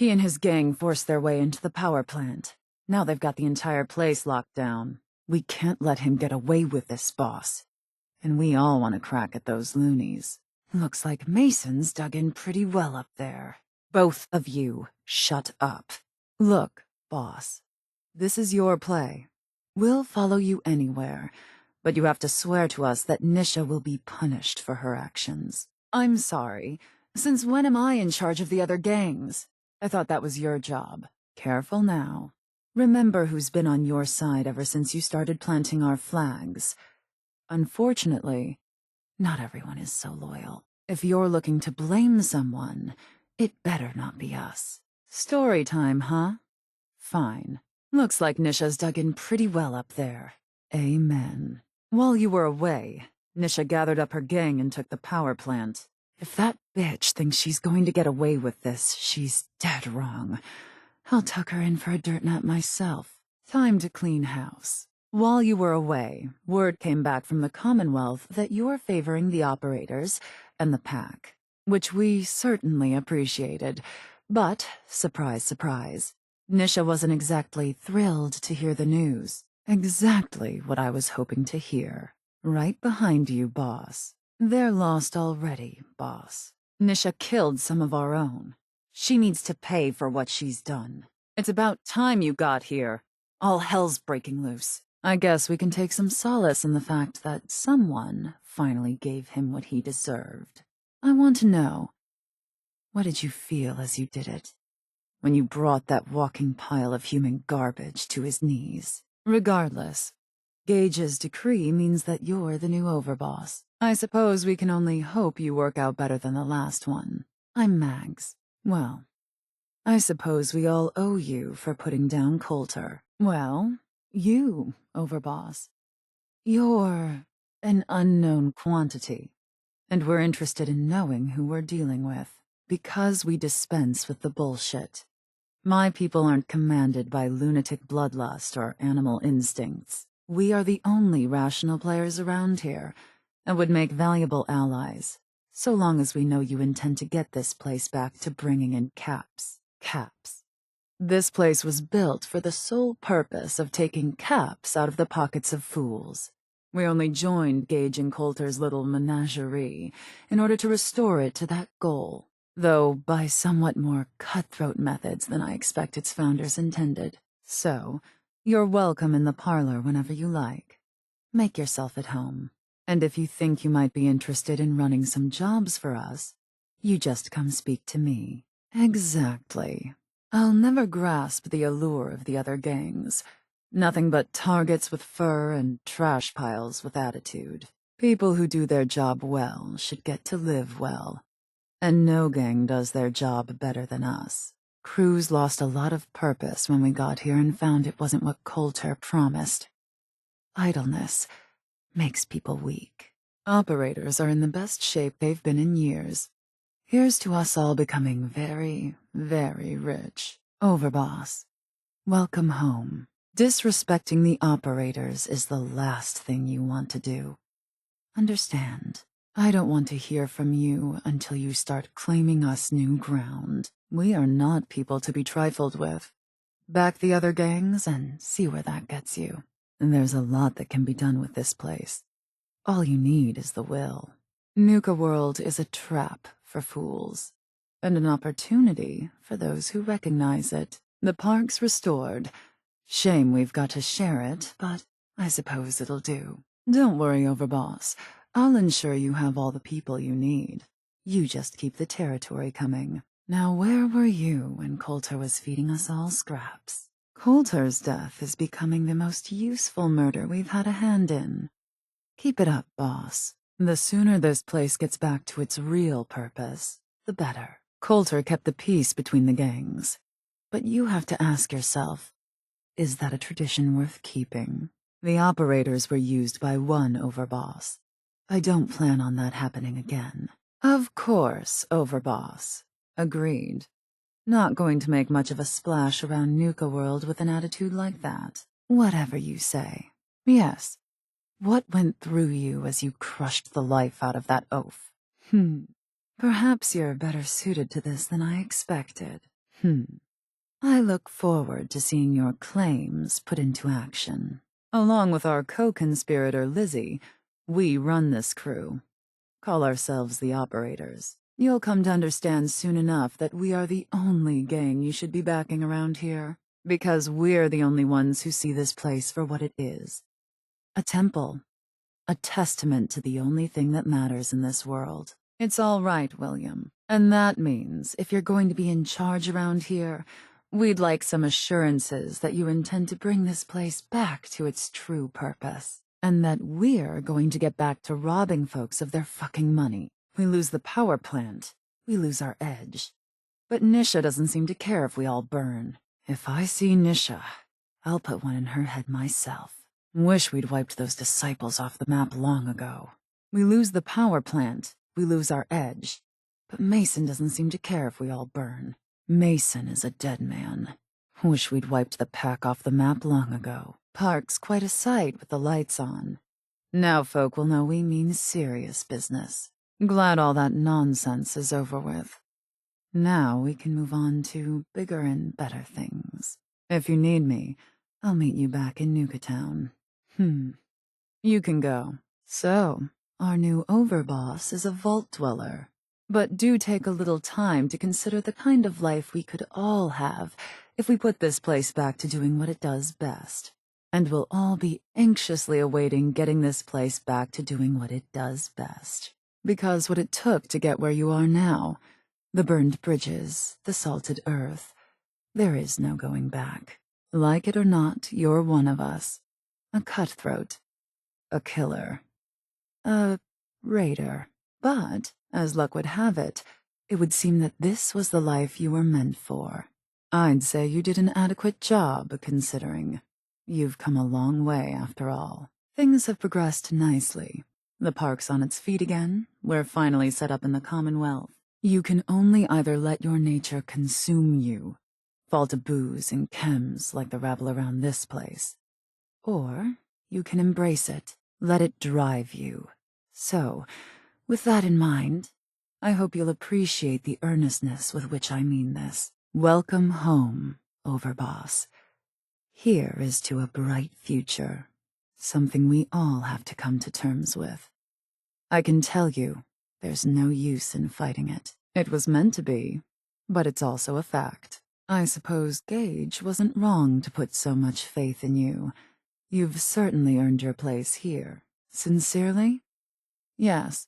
He and his gang forced their way into the power plant. Now they've got the entire place locked down. We can't let him get away with this, boss. And we all want to crack at those loonies. Looks like Mason's dug in pretty well up there. Both of you, shut up. Look, boss, this is your play. We'll follow you anywhere, but you have to swear to us that Nisha will be punished for her actions. I'm sorry. Since when am I in charge of the other gangs? I thought that was your job. Careful now. Remember who's been on your side ever since you started planting our flags. Unfortunately, not everyone is so loyal. If you're looking to blame someone, it better not be us. Story time, huh? Fine. Looks like Nisha's dug in pretty well up there. Amen. While you were away, Nisha gathered up her gang and took the power plant. If that bitch thinks she's going to get away with this, she's dead wrong. I'll tuck her in for a dirt nap myself. Time to clean house. While you were away, word came back from the Commonwealth that you're favoring the operators and the pack, which we certainly appreciated. But, surprise, surprise, Nisha wasn't exactly thrilled to hear the news. Exactly what I was hoping to hear. Right behind you, boss. They're lost already, boss. Nisha killed some of our own. She needs to pay for what she's done. It's about time you got here. All hell's breaking loose. I guess we can take some solace in the fact that someone finally gave him what he deserved. I want to know, what did you feel as you did it? When you brought that walking pile of human garbage to his knees? Regardless, Gage's decree means that you're the new overboss. I suppose we can only hope you work out better than the last one. I'm Mags. Well, I suppose we all owe you for putting down Coulter. Well, you, overboss. You're an unknown quantity, and we're interested in knowing who we're dealing with, because we dispense with the bullshit. My people aren't commanded by lunatic bloodlust or animal instincts. We are the only rational players around here, and would make valuable allies, so long as we know you intend to get this place back to bringing in caps. Caps. This place was built for the sole purpose of taking caps out of the pockets of fools. We only joined Gage and Coulter's little menagerie in order to restore it to that goal, though by somewhat more cutthroat methods than I expect its founders intended. So, you're welcome in the parlor whenever you like. Make yourself at home. And if you think you might be interested in running some jobs for us, you just come speak to me. Exactly. I'll never grasp the allure of the other gangs. Nothing but targets with fur and trash piles with attitude. People who do their job well should get to live well. And no gang does their job better than us. Crews lost a lot of purpose when we got here and found it wasn't what Coulter promised. Idleness makes people weak. Operators are in the best shape they've been in years. Here's to us all becoming very, very rich. Overboss, welcome home. Disrespecting the operators is the last thing you want to do. Understand, I don't want to hear from you until you start claiming us new ground. We are not people to be trifled with. Back the other gangs and see where that gets you. And there's a lot that can be done with this place. All you need is the will. Nuka World is a trap for fools, and an opportunity for those who recognize it. The park's restored. Shame we've got to share it, but I suppose it'll do. Don't worry, Overboss. I'll ensure you have all the people you need. You just keep the territory coming. Now, where were you when Coulter was feeding us all scraps? Coulter's death is becoming the most useful murder we've had a hand in. Keep it up, boss. The sooner this place gets back to its real purpose, the better. Coulter kept the peace between the gangs. But you have to ask yourself, is that a tradition worth keeping? The operators were used by one overboss. I don't plan on that happening again. Of course, overboss. Agreed. Not going to make much of a splash around Nuka World with an attitude like that. Whatever you say. Yes. What went through you as you crushed the life out of that oaf? Perhaps you're better suited to this than I expected. I look forward to seeing your claims put into action. Along with our co-conspirator Lizzie, we run this crew. Call ourselves the Operators. You'll come to understand soon enough that we are the only gang you should be backing around here, because we're the only ones who see this place for what it is. A temple. A testament to the only thing that matters in this world. It's all right, William. And that means if you're going to be in charge around here, we'd like some assurances that you intend to bring this place back to its true purpose. And that we're going to get back to robbing folks of their fucking money. We lose the power plant. We lose our edge. But Nisha doesn't seem to care if we all burn. If I see Nisha, I'll put one in her head myself. Wish we'd wiped those disciples off the map long ago. We lose the power plant. We lose our edge. But Mason doesn't seem to care if we all burn. Mason is a dead man. Wish we'd wiped the pack off the map long ago. Park's quite a sight with the lights on. Now folk will know we mean serious business. Glad all that nonsense is over with. Now we can move on to bigger and better things. If you need me, I'll meet you back in Nuka Town. You can go. So, our new overboss is a vault dweller. But do take a little time to consider the kind of life we could all have if we put this place back to doing what it does best. And we'll all be anxiously awaiting getting this place back to doing what it does best. Because what it took to get where you are now, the burned bridges, the salted earth, there is no going back. Like it or not, you're one of us. A cutthroat. A killer. A raider. But, as luck would have it, it would seem that this was the life you were meant for. I'd say you did an adequate job, considering. You've come a long way, after all. Things have progressed nicely. The park's on its feet again. We're finally set up in the Commonwealth. You can only either let your nature consume you, fall to booze and chems like the rabble around this place, or you can embrace it, let it drive you. So, with that in mind, I hope you'll appreciate the earnestness with which I mean this. Welcome home, Overboss. Here is to a bright future, something we all have to come to terms with. I can tell you, there's no use in fighting it. It was meant to be, but it's also a fact. I suppose Gage wasn't wrong to put so much faith in you. You've certainly earned your place here. Sincerely? Yes.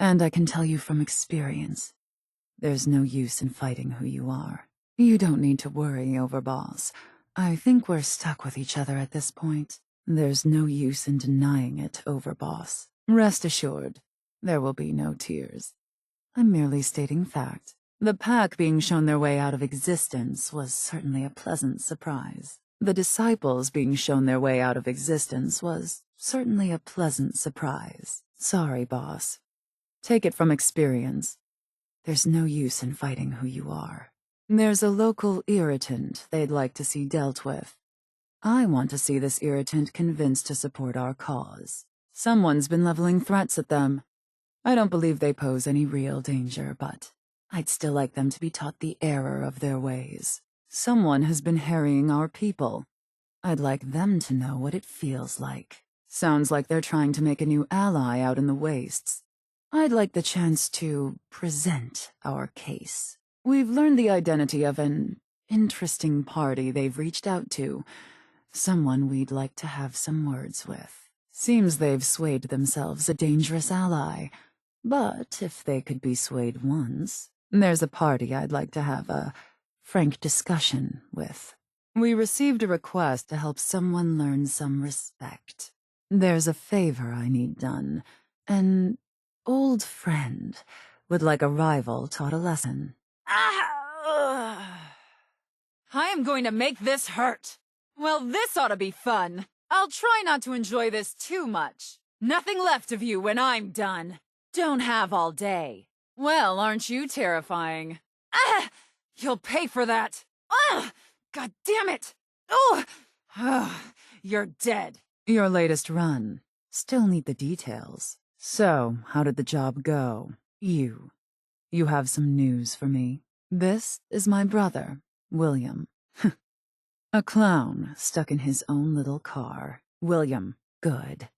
And I can tell you from experience, there's no use in fighting who you are. You don't need to worry, Overboss. I think we're stuck with each other at this point. There's no use in denying it, Overboss. Rest assured, there will be no tears. I'm merely stating fact. The pack being shown their way out of existence was certainly a pleasant surprise. The disciples being shown their way out of existence was certainly a pleasant surprise. Sorry, boss. Take it from experience. There's no use in fighting who you are. There's a local irritant they'd like to see dealt with. I want to see this irritant convinced to support our cause. Someone's been leveling threats at them. I don't believe they pose any real danger, but I'd still like them to be taught the error of their ways. Someone has been harrying our people. I'd like them to know what it feels like. Sounds like they're trying to make a new ally out in the wastes. I'd like the chance to present our case. We've learned the identity of an interesting party they've reached out to. Someone we'd like to have some words with. Seems they've swayed themselves a dangerous ally. But if they could be swayed once, there's a party I'd like to have a frank discussion with. We received a request to help someone learn some respect. There's a favor I need done. An old friend would like a rival taught a lesson. I am going to make this hurt. Well, this ought to be fun. I'll try not to enjoy this too much. Nothing left of you when I'm done. Don't have all day. Well, aren't you terrifying? You'll pay for that. God damn it. You're dead. Your latest run. Still need the details. So, how did the job go? You have some news for me? This is my brother, William. A clown stuck in his own little car. William, good.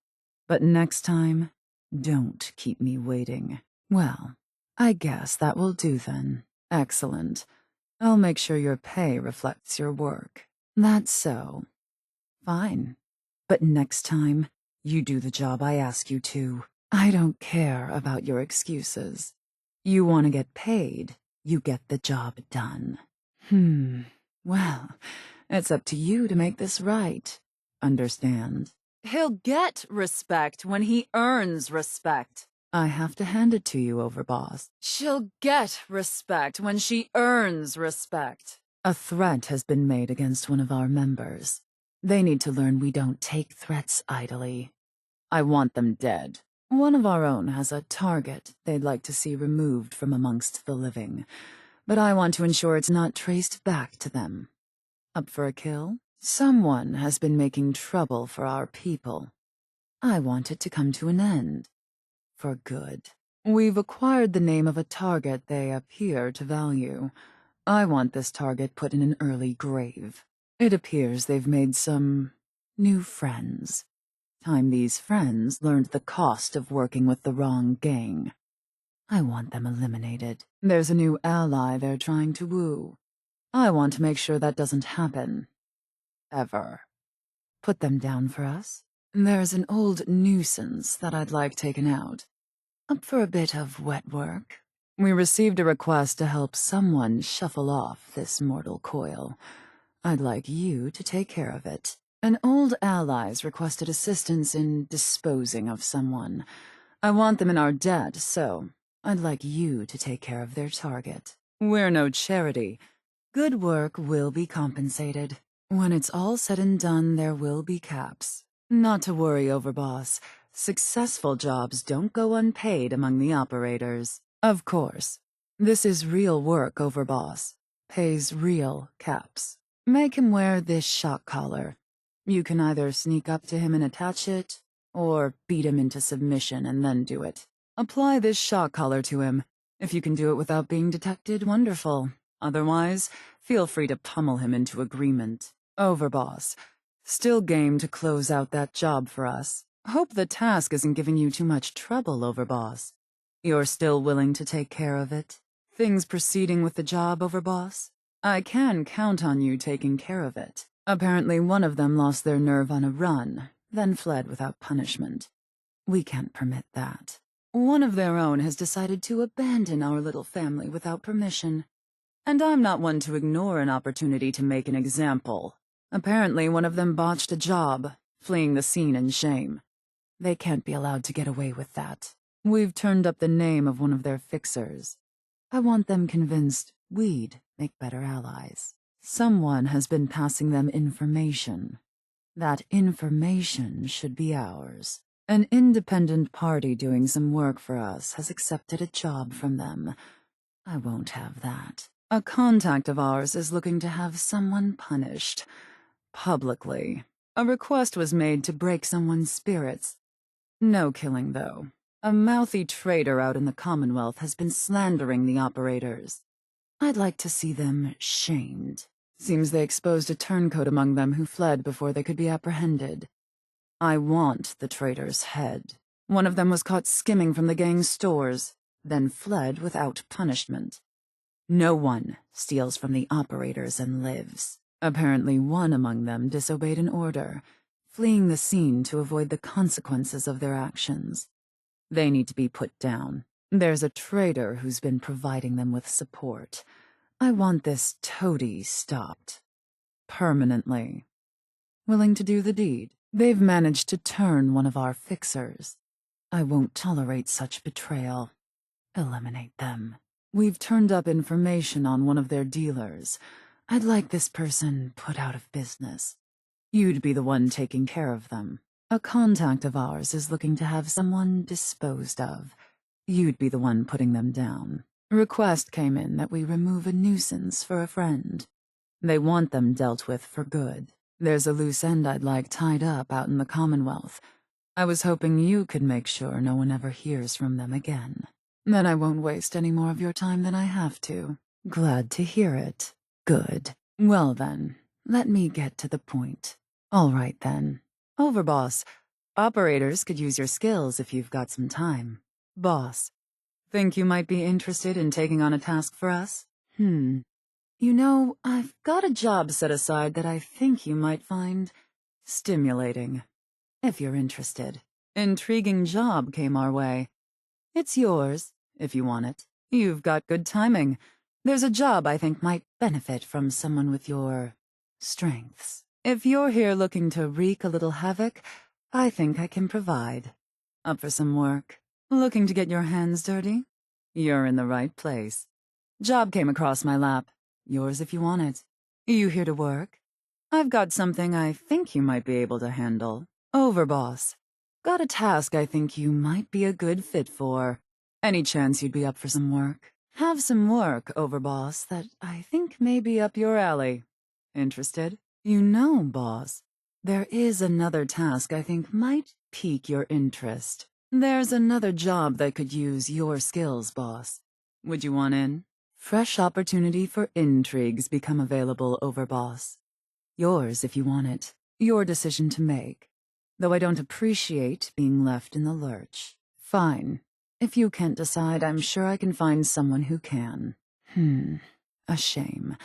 But next time, don't keep me waiting. Well, I guess that will do then. Excellent. I'll make sure your pay reflects your work. That's so. Fine. But next time, you do the job I ask you to. I don't care about your excuses. You want to get paid, you get the job done. Well, it's up to you to make this right. Understand? He'll get respect when he earns respect. I have to hand it to you, Overboss. She'll get respect when she earns respect. A threat has been made against one of our members. They need to learn we don't take threats idly. I want them dead. One of our own has a target they'd like to see removed from amongst the living, but I want to ensure it's not traced back to them. Up for a kill? Someone has been making trouble for our people. I want it to come to an end. For good. We've acquired the name of a target they appear to value. I want this target put in an early grave. It appears they've made some new friends. Time these friends learned the cost of working with the wrong gang. I want them eliminated. There's a new ally they're trying to woo. I want to make sure that doesn't happen. Ever. Put them down for us. There's an old nuisance that I'd like taken out. Up for a bit of wet work. We received a request to help someone shuffle off this mortal coil. I'd like you to take care of it. An old ally's requested assistance in disposing of someone. I want them in our debt, so I'd like you to take care of their target. We're no charity. Good work will be compensated. When it's all said and done, there will be caps. Not to worry, Overboss. Successful jobs don't go unpaid among the operators. Of course. This is real work, Overboss. Pays real caps. Make him wear this shock collar. You can either sneak up to him and attach it, or beat him into submission and then do it. Apply this shock collar to him. If you can do it without being detected, wonderful. Otherwise, feel free to pummel him into agreement. Overboss. Still game to close out that job for us. Hope the task isn't giving you too much trouble, Overboss. You're still willing to take care of it? Things proceeding with the job, Overboss? I can count on you taking care of it. Apparently one of them lost their nerve on a run, then fled without punishment. We can't permit that. One of their own has decided to abandon our little family without permission. And I'm not one to ignore an opportunity to make an example. Apparently one of them botched a job, fleeing the scene in shame. They can't be allowed to get away with that. We've turned up the name of one of their fixers. I want them convinced we'd make better allies. Someone has been passing them information. That information should be ours. An independent party doing some work for us has accepted a job from them. I won't have that. A contact of ours is looking to have someone punished. Publicly. A request was made to break someone's spirits. No killing, though. A mouthy traitor out in the Commonwealth has been slandering the operators. I'd like to see them shamed. Seems they exposed a turncoat among them who fled before they could be apprehended. I want the traitor's head. One of them was caught skimming from the gang's stores, then fled without punishment. No one steals from the operators and lives. Apparently one among them disobeyed an order, fleeing the scene to avoid the consequences of their actions. They need to be put down. There's a traitor who's been providing them with support. I want this toady stopped. Permanently. Willing to do the deed? They've managed to turn one of our fixers. I won't tolerate such betrayal. Eliminate them. We've turned up information on one of their dealers. I'd like this person put out of business. You'd be the one taking care of them. A contact of ours is looking to have someone disposed of. You'd be the one putting them down. Request came in that we remove a nuisance for a friend. They want them dealt with for good. There's a loose end I'd like tied up out in the Commonwealth. I was hoping you could make sure no one ever hears from them again. Then I won't waste any more of your time than I have to. Glad to hear it. Good. Well then, let me get to the point. All right then. Overboss, operators could use your skills if you've got some time. Boss, think you might be interested in taking on a task for us? You know, I've got a job set aside that I think you might find stimulating. If you're interested. Intriguing job came our way. It's yours, if you want it. You've got good timing. There's a job I think might benefit from someone with your strengths. If you're here looking to wreak a little havoc, I think I can provide. Up for some work? Looking to get your hands dirty? You're in the right place. Job came across my lap. Yours if you want it. You here to work? I've got something I think you might be able to handle. Overboss. Got a task I think you might be a good fit for. Any chance you'd be up for some work? Have some work, Overboss, that I think may be up your alley. Interested? You know, boss, there is another task I think might pique your interest. There's another job that could use your skills, boss. Would you want in? Fresh opportunity for intrigues become available, Overboss. Yours if you want it. Your decision to make. Though I don't appreciate being left in the lurch. Fine. If you can't decide, I'm sure I can find someone who can. A shame.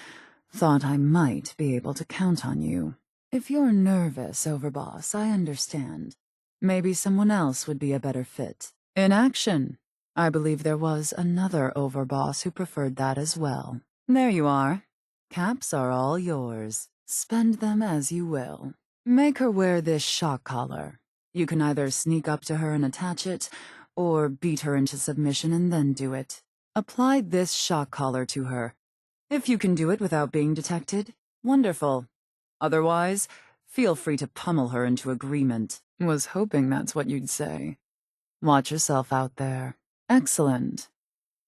Thought I might be able to count on you. If you're nervous, Overboss, I understand. Maybe someone else would be a better fit. In action. I believe there was another Overboss who preferred that as well. There you are. Caps are all yours. Spend them as you will. Make her wear this shock collar. You can either sneak up to her and attach it, or beat her into submission and then do it. Apply this shock collar to her. If you can do it without being detected, wonderful. Otherwise, feel free to pummel her into agreement. Was hoping that's what you'd say. Watch yourself out there. Excellent.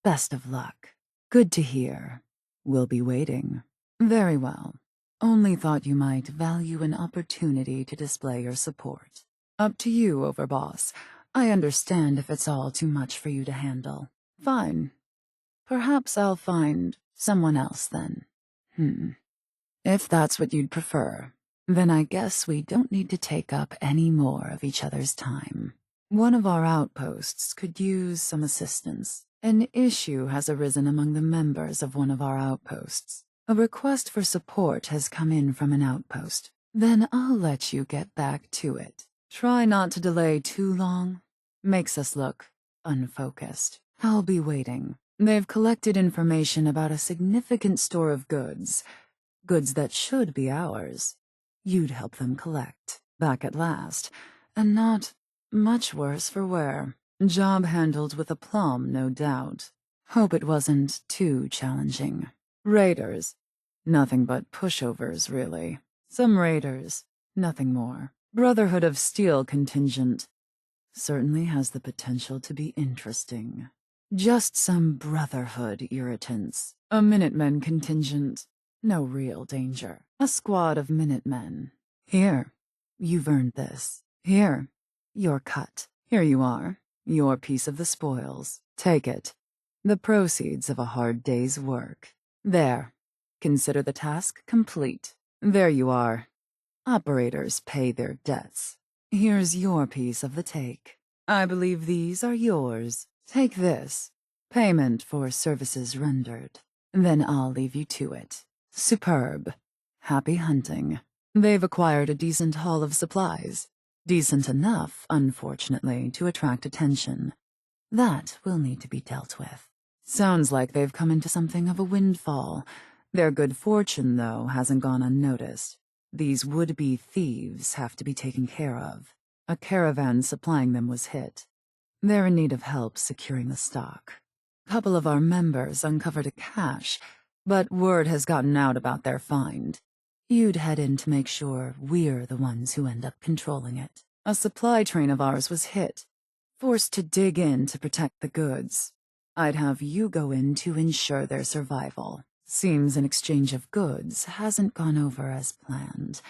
Best of luck. Good to hear. We'll be waiting. Very well. Only thought you might value an opportunity to display your support. Up to you, Overboss. I understand if it's all too much for you to handle. Fine. Perhaps I'll find someone else then. If that's what you'd prefer, then I guess we don't need to take up any more of each other's time. One of our outposts could use some assistance. An issue has arisen among the members of one of our outposts. A request for support has come in from an outpost. Then I'll let you get back to it. Try not to delay too long. Makes us look unfocused. I'll be waiting. They've collected information about a significant store of goods. Goods that should be ours. You'd help them collect. Back at last. And not much worse for wear. Job handled with aplomb, no doubt. Hope it wasn't too challenging. Raiders. Nothing but pushovers, really. Some raiders. Nothing more. Brotherhood of Steel contingent. Certainly has the potential to be interesting. Just some Brotherhood irritants. A Minutemen contingent. No real danger. A squad of Minutemen. Here. You've earned this. Here. Your cut. Here you are. Your piece of the spoils. Take it. The proceeds of a hard day's work. There. Consider the task complete. There you are. Operators pay their debts. Here's your piece of the take. I believe these are yours. Take this. Payment for services rendered. Then I'll leave you to it. Superb. Happy hunting. They've acquired a decent haul of supplies. Decent enough, unfortunately, to attract attention. That will need to be dealt with. Sounds like they've come into something of a windfall. Their good fortune, though, hasn't gone unnoticed. These would-be thieves have to be taken care of. A caravan supplying them was hit. They're in need of help securing the stock. A couple of our members uncovered a cache, but word has gotten out about their find. You'd head in to make sure we're the ones who end up controlling it. A supply train of ours was hit. Forced to dig in to protect the goods. I'd have you go in to ensure their survival. Seems an exchange of goods hasn't gone over as planned.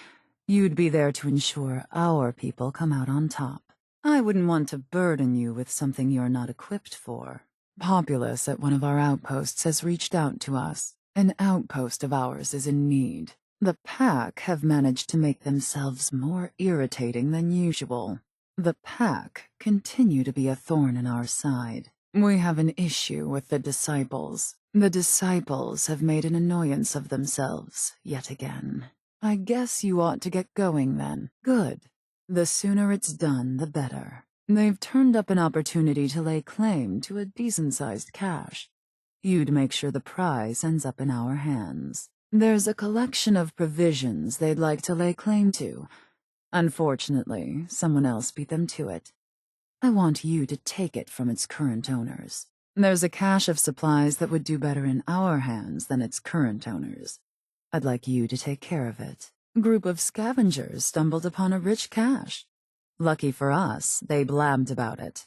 You'd be there to ensure our people come out on top. I wouldn't want to burden you with something you're not equipped for. Populace at one of our outposts has reached out to us. An outpost of ours is in need. The pack have managed to make themselves more irritating than usual. The pack continue to be a thorn in our side. We have an issue with the disciples. The disciples have made an annoyance of themselves, yet again. I guess you ought to get going then. Good. The sooner it's done, the better. They've turned up an opportunity to lay claim to a decent-sized cache. You'd make sure the prize ends up in our hands. There's a collection of provisions they'd like to lay claim to. Unfortunately, someone else beat them to it. I want you to take it from its current owners. There's a cache of supplies that would do better in our hands than its current owners. I'd like you to take care of it. A group of scavengers stumbled upon a rich cache. Lucky for us, they blabbed about it.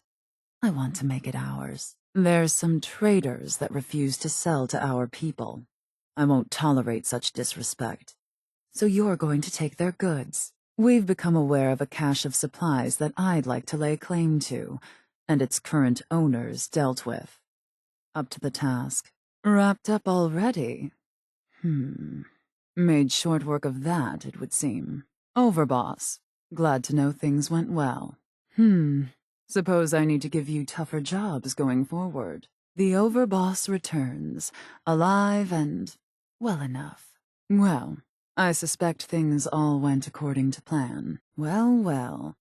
I want to make it ours. There's some traders that refuse to sell to our people. I won't tolerate such disrespect. So you're going to take their goods. We've become aware of a cache of supplies that I'd like to lay claim to, and its current owners dealt with. Up to the task. Wrapped up already? Made short work of that, it would seem. Over, boss. Glad to know things went well. Suppose I need to give you tougher jobs going forward. The overboss returns, alive and well enough. Well, I suspect things all went according to plan. Well, well.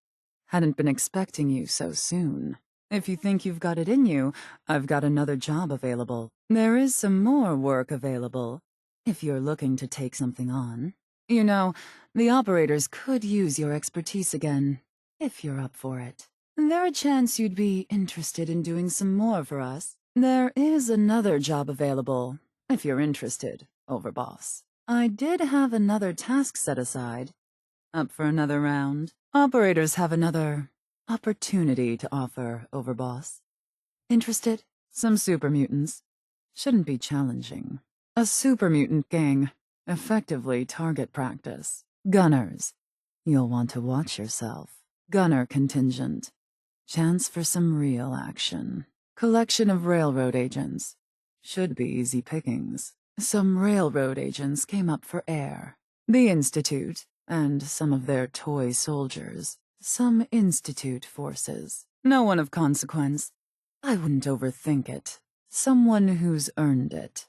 Hadn't been expecting you so soon. If you think you've got it in you, I've got another job available. There is some more work available, if you're looking to take something on. You know, the operators could use your expertise again, if you're up for it. There's a chance you'd be interested in doing some more for us. There is another job available, if you're interested, Overboss. I did have another task set aside. Up for another round. Operators have another opportunity to offer, Overboss. Interested? Some super mutants. Shouldn't be challenging. A super mutant gang. Effectively target practice. Gunners. You'll want to watch yourself. Gunner contingent. Chance for some real action. Collection of railroad agents. Should be easy pickings. Some railroad agents came up for air. The Institute, and some of their toy soldiers. Some Institute forces. No one of consequence. I wouldn't overthink it. Someone who's earned it.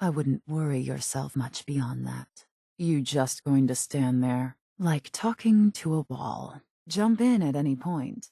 I wouldn't worry yourself much beyond that. You just going to stand there, like talking to a wall. Jump in at any point.